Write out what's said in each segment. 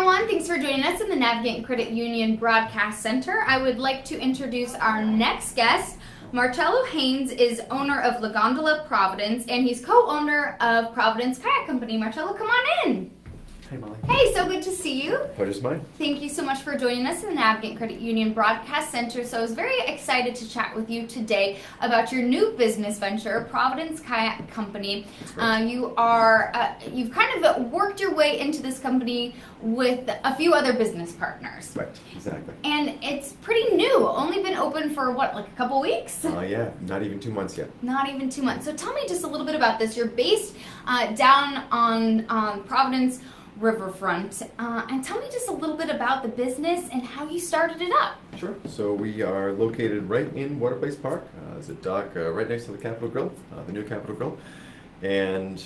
everyone. Thanks for joining us in the Navigant Credit Union Broadcast Center. I would like to introduce our next guest. Marcello Haynes is owner of La Gondola Providence, and he's co-owner of Providence Kayak Company. Marcello, come on in. Hey, Molly. Hey, so good to see you. Pleasure's mine. Thank you so much for joining us in the Navigant Credit Union Broadcast Center. So I was very excited to chat with you today about your new business venture, Providence Kayak Company. You've kind of worked your way into this company with a few other business partners. Right, exactly. And it's pretty new. Only been open for what, like a couple weeks? Yeah, not even 2 months yet. Not even 2 months. So tell me just a little bit about this. You're based down on Providence Riverfront, and tell me just a little bit about the business and how you started it up. Sure. So we are located right in Water Place Park. There's a dock right next to the Capitol Grill, the new Capitol Grill, and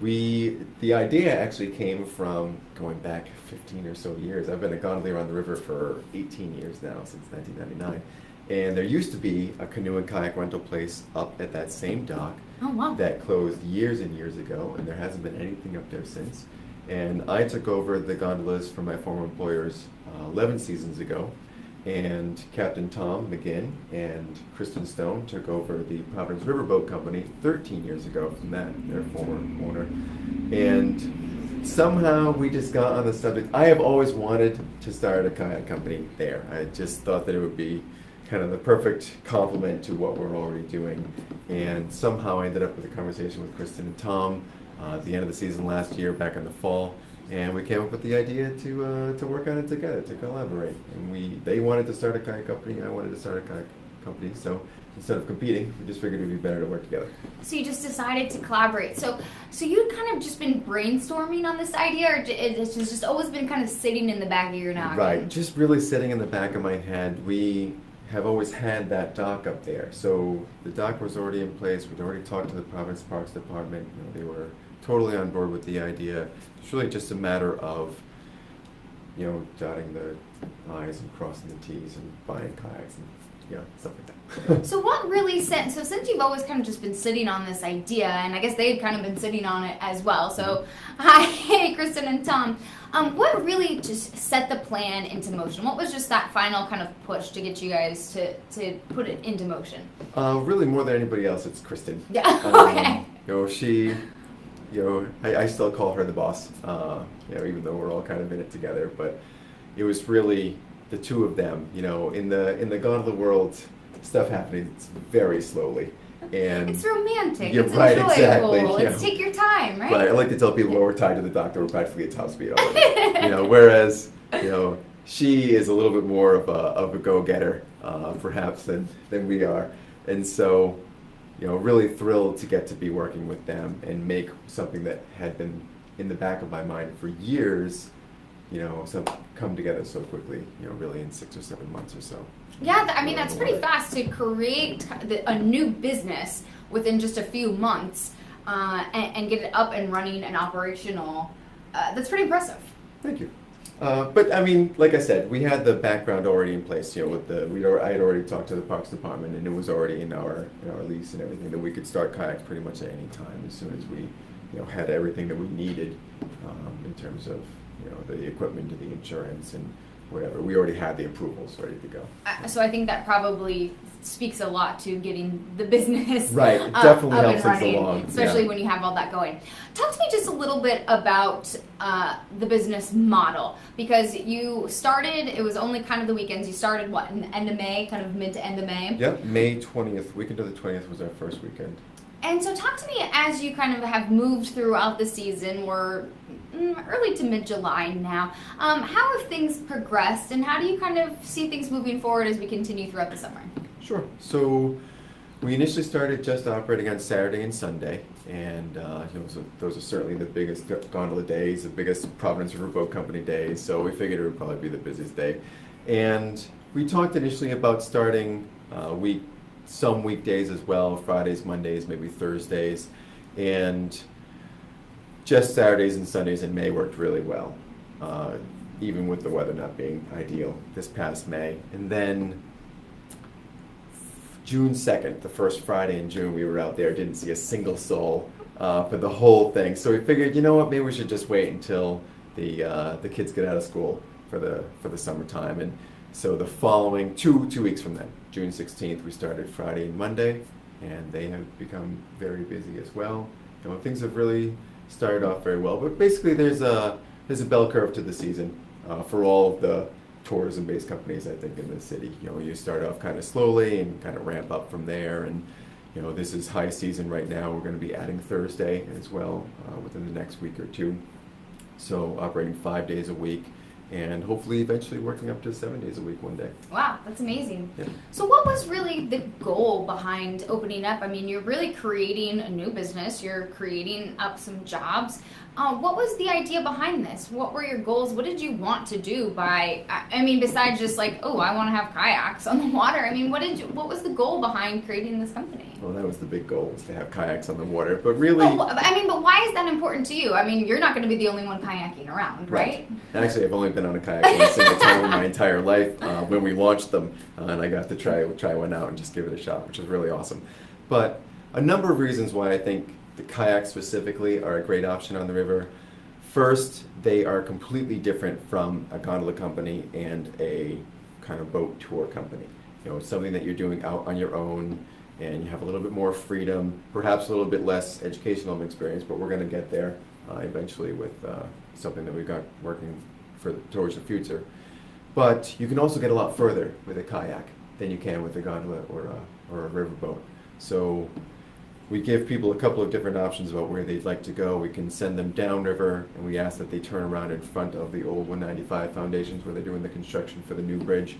the idea actually came from going back 15 or so years. I've been a gondolier on the river for 18 years now, since 1999, and there used to be a canoe and kayak rental place up at that same dock. Oh, wow. That closed years and years ago, and there hasn't been anything up there since. And I took over the gondolas from my former employers 11 seasons ago, and Captain Tom McGinn and Kristen Stone took over the Providence Riverboat Company 13 years ago from their former owner. And somehow we just got on the subject. I have always wanted to start a kayak company there. I just thought that it would be kind of the perfect complement to what we're already doing. And somehow I ended up with a conversation with Kristen and Tom at the end of the season last year, back in the fall, and we came up with the idea to work on it together, to collaborate. And they wanted to start a kayak company, I wanted to start a kayak company, so instead of competing, we just figured it would be better to work together. So you just decided to collaborate. So you'd kind of just been brainstorming on this idea, or it's just always been kind of sitting in the back of your noggin? Right, just really sitting in the back of my head. We have always had that dock up there, so the dock was already in place. We'd already talked to the Providence Parks Department. They were totally on board with the idea. It's really just a matter of, dotting the I's and crossing the T's and buying kayaks and stuff like that. So what really since you've always kind of just been sitting on this idea, and I guess they'd kind of been sitting on it as well. So hi, Kristen and Tom. What really just set the plan into motion? What was just that final kind of push to get you guys to put it into motion? Really, more than anybody else, it's Kristen. Yeah. Okay. I still call her the boss, even though we're all kind of in it together, but it was really the two of them. In the gondola world, stuff happens very slowly. And it's romantic. You're it's right, enjoyable. exactly. Take your time, right? Right. I like to tell people when we're tied to the dock that we're practically at top speed all the time. Whereas, she is a little bit more of a go-getter, perhaps, than we are. And so, really thrilled to get to be working with them and make something that had been in the back of my mind for years, come together so quickly, really in 6 or 7 months or so. Yeah, I mean, that's pretty fast to create a new business within just a few months and get it up and running and operational. That's pretty impressive. Thank you. But I mean, like I said, we had the background already in place. I had already talked to the Parks Department, and it was already in our lease and everything that we could start kayaks pretty much at any time as soon as we had everything that we needed in terms of the equipment and the insurance and whatever. We already had the approvals ready to go. So I think that probably speaks a lot to getting the business right. Definitely up helps and us running, along, especially when you have all that going. Talk to me just a little bit about the business model, because you started, it was only kind of the weekends. You started what, in the end of May, kind of mid to end of May? Yep, May 20th, weekend of the 20th was our first weekend. And so talk to me as you kind of have moved throughout the season. We're early to mid-July now. How have things progressed, and how do you kind of see things moving forward as we continue throughout the summer? Sure. So we initially started just operating on Saturday and Sunday, and so those are certainly the biggest gondola days, the biggest Providence Riverboat Company days, so we figured it would probably be the busiest day. And we talked initially about starting some weekdays as well, Fridays, Mondays, maybe Thursdays, and just Saturdays and Sundays in May worked really well, even with the weather not being ideal this past May. And then June 2nd, the first Friday in June, we were out there, didn't see a single soul for the whole thing. So we figured, you know what, maybe we should just wait until the kids get out of school for the summertime. And so the following 2 weeks from then, June 16th, we started Friday and Monday, and they have become very busy as well. Things have really started off very well. But basically, there's a bell curve to the season for all of the tourism-based companies, I think, in the city. You start off kind of slowly and kind of ramp up from there. And this is high season right now. We're going to be adding Thursday as well within the next week or two. So operating 5 days a week, and hopefully eventually working up to 7 days a week one day. Wow, that's amazing. Yeah. So what was really the goal behind opening up? I mean, you're really creating a new business. You're creating up some jobs. What was the idea behind this? What were your goals? What did you want to do besides just like, oh, I want to have kayaks on the water? I mean, what was the goal behind creating this company? Well, that was the big goal, was to have kayaks on the water. But really... but why is that important to you? I mean, you're not going to be the only one kayaking around, right? Actually, I've only been on a kayak one single time in my entire life when we launched them, and I got to try one out and just give it a shot, which was really awesome. But a number of reasons why I think the kayaks specifically are a great option on the river. First, they are completely different from a gondola company and a kind of boat tour company. It's something that you're doing out on your own, and you have a little bit more freedom, perhaps a little bit less educational experience, but we're going to get there eventually with something that we've got working towards the future. But you can also get a lot further with a kayak than you can with a gondola or a riverboat. So we give people a couple of different options about where they'd like to go. We can send them downriver, and we ask that they turn around in front of the old 195 foundations where they're doing the construction for the new bridge.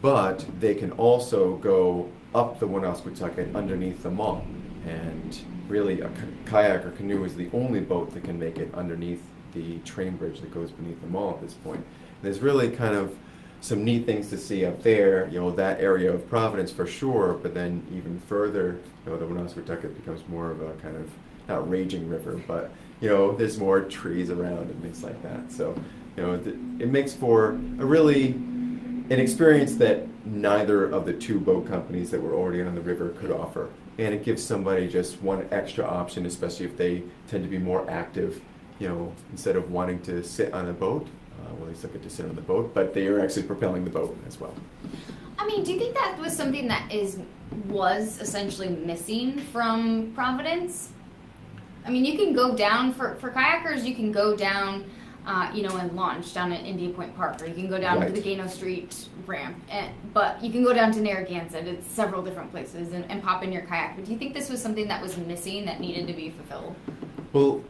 But they can also go up the Woonasquatucket underneath the mall. And really, a kayak or canoe is the only boat that can make it underneath the train bridge that goes beneath the mall at this point. There's really kind of some neat things to see up there, that area of Providence for sure, but then even further, the Woonasquatucket becomes more of a kind of, not raging river, but, there's more trees around and things like that. So, it makes for an experience that neither of the two boat companies that were already on the river could offer. And it gives somebody just one extra option, especially if they tend to be more active, instead of wanting to sit on a boat. They still get to sit on the boat, but they are actually propelling the boat as well. I mean, do you think that was something that was essentially missing from Providence? I mean, you can go down, for kayakers, you can go down, and launch down at Indian Point Park, or you can go down to the Gano Street ramp, but you can go down to Narragansett. It's several different places, and pop in your kayak. But do you think this was something that was missing that needed to be fulfilled? Well,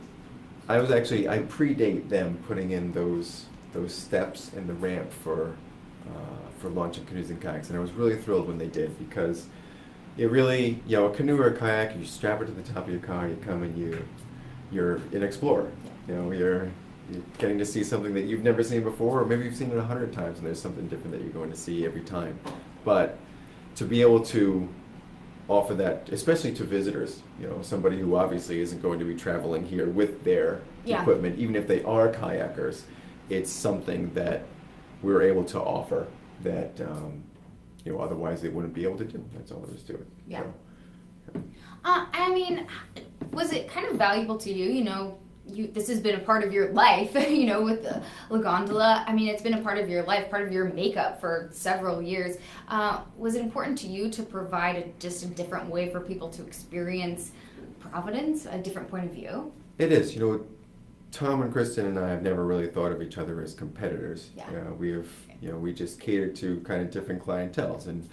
I predate them putting in those steps and the ramp for launching canoes and kayaks, and I was really thrilled when they did, because it really, a canoe or a kayak, you strap it to the top of your car, you come and you're an explorer. You're getting to see something that you've never seen before, or maybe you've seen it 100 times, and there's something different that you're going to see every time. But to be able to offer that, especially to visitors, somebody who obviously isn't going to be traveling here with their equipment, even if they are kayakers, it's something that we're able to offer that otherwise they wouldn't be able to do. That's all there is to it. Yeah. So. I mean, was it kind of valuable to you? This has been a part of your life, with the La Gondola. I mean, it's been a part of your life, part of your makeup for several years. Was it important to you to provide just a different way for people to experience Providence, a different point of view? It is. Tom and Kristen and I have never really thought of each other as competitors. Yeah. We just cater to kind of different clienteles, and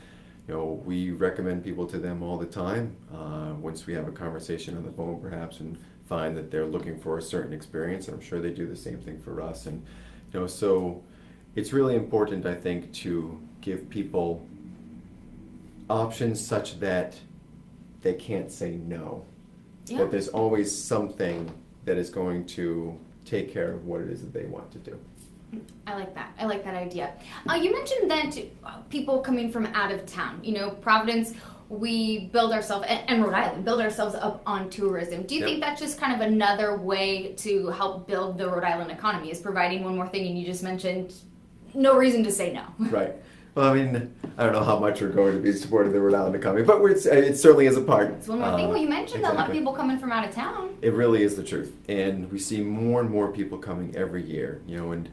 we recommend people to them all the time. Once we have a conversation on the phone, perhaps, and find that they're looking for a certain experience, and I'm sure they do the same thing for us. And so it's really important, I think, to give people options such that they can't say no. Yeah. That there's always something that is going to take care of what it is that they want to do. I like that. I like that idea. You mentioned that people coming from out of town, Providence, we build ourselves, and Rhode Island, build ourselves up on tourism. Do you think that's just kind of another way to help build the Rhode Island economy, is providing one more thing? And you just mentioned no reason to say no. Right. Well, I mean, I don't know how much we're going to be supporting the Rhode Island economy, but it certainly is a part. It's one more thing. Well, you mentioned a lot of people coming from out of town. It really is the truth, and we see more and more people coming every year. And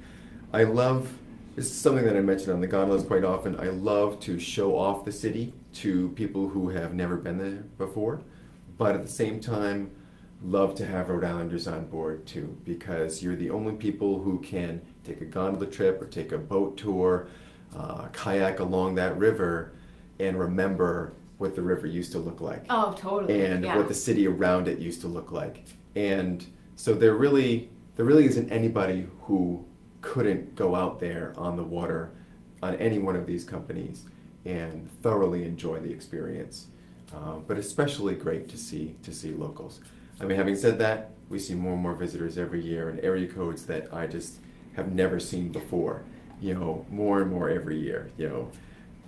I love. This is something that I mention on the gondolas quite often. I love to show off the city to people who have never been there before, but at the same time, love to have Rhode Islanders on board too, because you're the only people who can take a gondola trip or take a boat tour, kayak along that river, and remember what the river used to look like. Oh, totally. And what the city around it used to look like. And so there really isn't anybody who couldn't go out there on the water on any one of these companies and thoroughly enjoy the experience. But especially great to see locals. I mean, having said that, we see more and more visitors every year and area codes that I just have never seen before. More and more every year.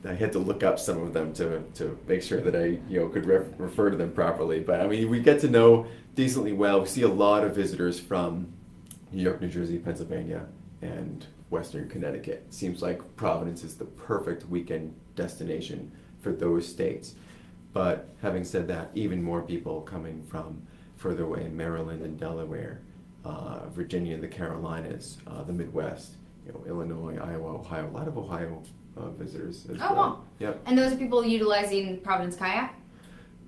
I had to look up some of them to make sure that I could refer to them properly. But I mean, we get to know decently well. We see a lot of visitors from New York, New Jersey, Pennsylvania, and Western Connecticut. It seems like Providence is the perfect weekend destination for those states. But having said that, even more people coming from further away in Maryland and Delaware, Virginia, the Carolinas, the Midwest, Illinois, Iowa, Ohio. A lot of Ohio visitors as well. Wow. Yep. And those are people utilizing Providence Kayak?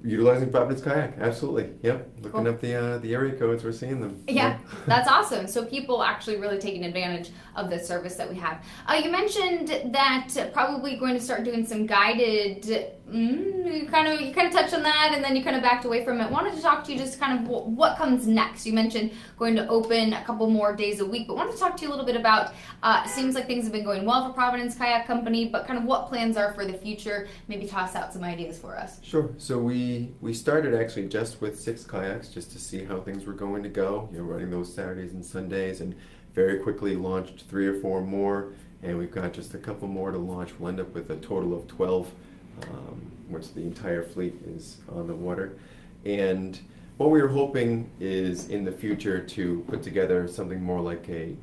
Utilizing Providence Kayak, absolutely. Yep. Looking Cool. up the area codes, we're seeing them. Yeah, that's awesome. So people actually really taking advantage of the service that we have. You mentioned that probably going to start doing some guided. You kind of touched on that, and then you kind of backed away from it. Wanted to talk to you just kind of what comes next. You mentioned going to open a couple more days a week, but wanted to talk to you a little bit about. It seems like things have been going well for Providence Kayak Company, but kind of what plans are for the future. Maybe toss out some ideas for us. Sure. So we started actually just with 6 kayaks just to see how things were going to go. Running those Saturdays and Sundays, and very quickly launched 3 or 4 more, and we've got just a couple more to launch. We'll end up with a total of 12. Once the entire fleet is on the water. And what we were hoping is in the future to put together something more like a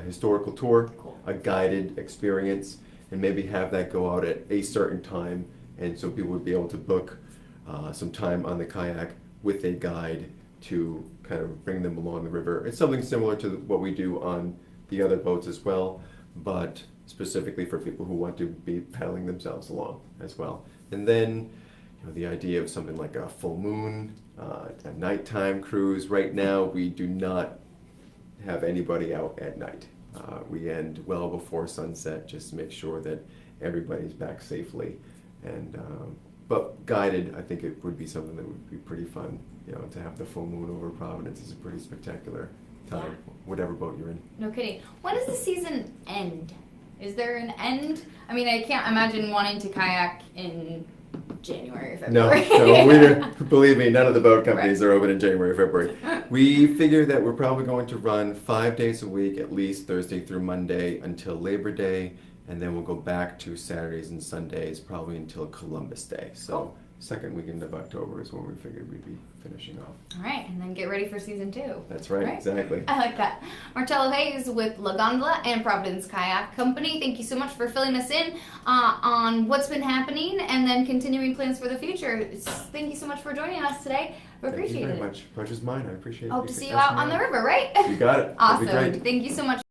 historical tour, Cool. a guided experience, and maybe have that go out at a certain time, and so people would be able to book some time on the kayak with a guide to kind of bring them along the river. It's something similar to what we do on the other boats as well, but specifically for people who want to be paddling themselves along as well. And then the idea of something like a full moon, a nighttime cruise. Right now we do not have anybody out at night. We end well before sunset just to make sure that everybody's back safely. And but guided, I think it would be something that would be pretty fun. To have the full moon over Providence is a pretty spectacular time, whatever boat you're in. No kidding. When does the season end? Is there an end? I mean, I can't imagine wanting to kayak in January or February. No, believe me, none of the boat companies are open in January or February. We figure that we're probably going to run 5 days a week, at least Thursday through Monday until Labor Day, and then we'll go back to Saturdays and Sundays probably until Columbus Day. So second weekend of October is when we figured we'd be finishing off. All right, and then get ready for season 2. That's right, exactly. I like that. Marcello Haynes with La Gondola and Providence Kayak Company. Thank you so much for filling us in on what's been happening and then continuing plans for the future. Thank you so much for joining us today. We appreciate it. Thank you very much. Pleasure's mine. I appreciate it. Hope to see you out on the river, right? You got it. Awesome. That'd be great. Thank you so much.